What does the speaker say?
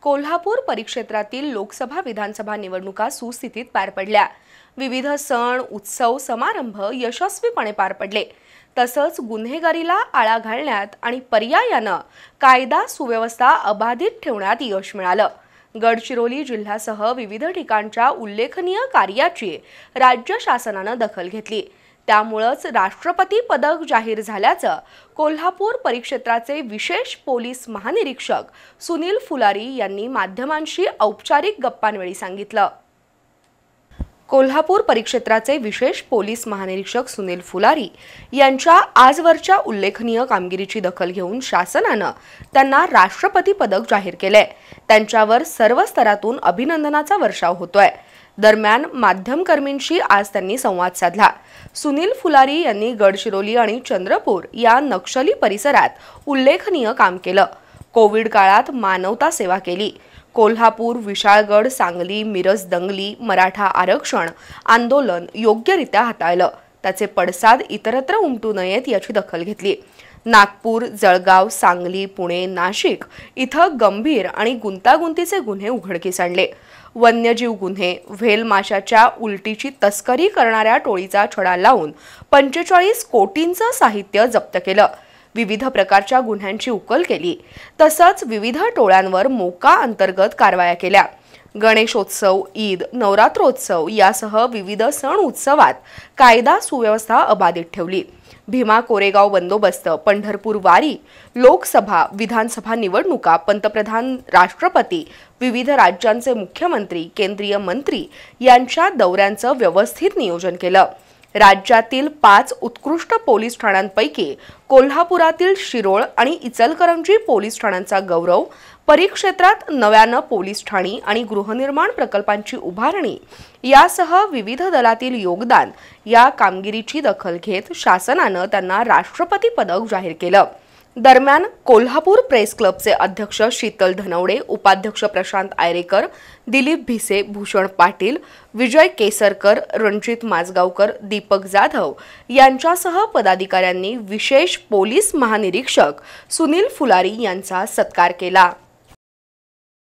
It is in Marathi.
कोल्हापूर परिक्षेत्रातील लोकसभा विधानसभा निवडणुका सुस्थितीत पार पडल्या। विविध सण, उत्सव, समारंभ यशस्वीपणे पार पडले। तसंच गुन्हेगारीला आळा घालण्यात आणि पर्यायाने कायदा सुव्यवस्था अबाधित ठेवण्यात यश मिळालं। गडचिरोली जिल्ह्यासह विविध ठिकाणच्या उल्लेखनीय कार्याची राज्य शासनाने दखल घेतली। त्यामुळेच राष्ट्रपती पदक जाहीर झाल्याचं कोल्हापूर परिक्षेत्राचे विशेष पोलीस महानिरीक्षक सुनील फुलारी यांनी माध्यमांशी औपचारिक गप्पांवेळी सांगितलं। कोल्हापूर परिक्षेत्राचे विशेष पोलीस महानिरीक्षक सुनील फुलारी यांच्या आजवरच्या उल्लेखनीय कामगिरीची दखल घेऊन शासनाने त्यांना राष्ट्रपती पदक जाहीर केले। त्यांच्यावर सर्व स्तरातून अभिनंदनाचा वर्षाव होतोय। दरम्यान माध्यमकर्मींशी आज त्यांनी संवाद साधला। सुनील फुलारी यांनी गडचिरोली आणि चंद्रपूर या नक्षली परिसरात उल्लेखनीय काम केलं। कोविड काळात मानवता सेवा केली। कोल्हापूर, विशाळगड, सांगली, मिरज दंगली, मराठा आरक्षण आंदोलन योग्यरित्या हाताळलं। त्याचे पडसाद इतरत्र उमटू नयेत याची दखल घेतली। नागपूर, जळगाव, सांगली, पुणे, नाशिक इथं गंभीर आणि गुंतागुंतीचे गुन्हे उघडकीस आणले। वन्यजीव गुन्हे, व्हेल माशाच्या उलटीची तस्करी करणाऱ्या टोळीचा छडा लावून 45 कोटींचं साहित्य जप्त केलं। विविध प्रकारच्या गुन्ह्यांची उकल केली। तसंच विविध टोळ्यांवर मोका अंतर्गत कारवाया केल्या। गणेशोत्सव, ईद, नवरात्रोत्सव यासह विविध सण उत्सवात कायदा सुव्यवस्था अबाधित ठेवली। भीमा कोरेगाव बंदोबस्त, पंढरपूर वारी, लोकसभा, विधानसभा निवडणुका, पंतप्रधान, राष्ट्रपती, विविध राज्यांचे मुख्यमंत्री, केंद्रीय मंत्री यांच्या दौऱ्यांचं व्यवस्थित नियोजन केलं। राज्यातील 5 उत्कृष्ट पोलीस ठाण्यांपैकी कोल्हापुरातील शिरोळ आणि इचलकरंजी पोलीस ठाण्यांचा गौरव, परिक्षेत्रात नव्यानं पोलीस ठाणी आणि गृहनिर्माण प्रकल्पांची उभारणी यासह विविध दलातील योगदान या कामगिरीची दखल घेत शासनाने त्यांना राष्ट्रपती पदक जाहीर केलं। दरम्यान कोल्हापूर प्रेस क्लबचे अध्यक्ष शीतल धनवडे, उपाध्यक्ष प्रशांत आयरेकर, दिलीप भिसे, भूषण पाटील, विजय केसरकर, रणजित माजगावकर, दीपक जाधव यांच्यासह पदाधिकाऱ्यांनी विशेष पोलीस महानिरीक्षक सुनील फुलारी यांचा सत्कार केला।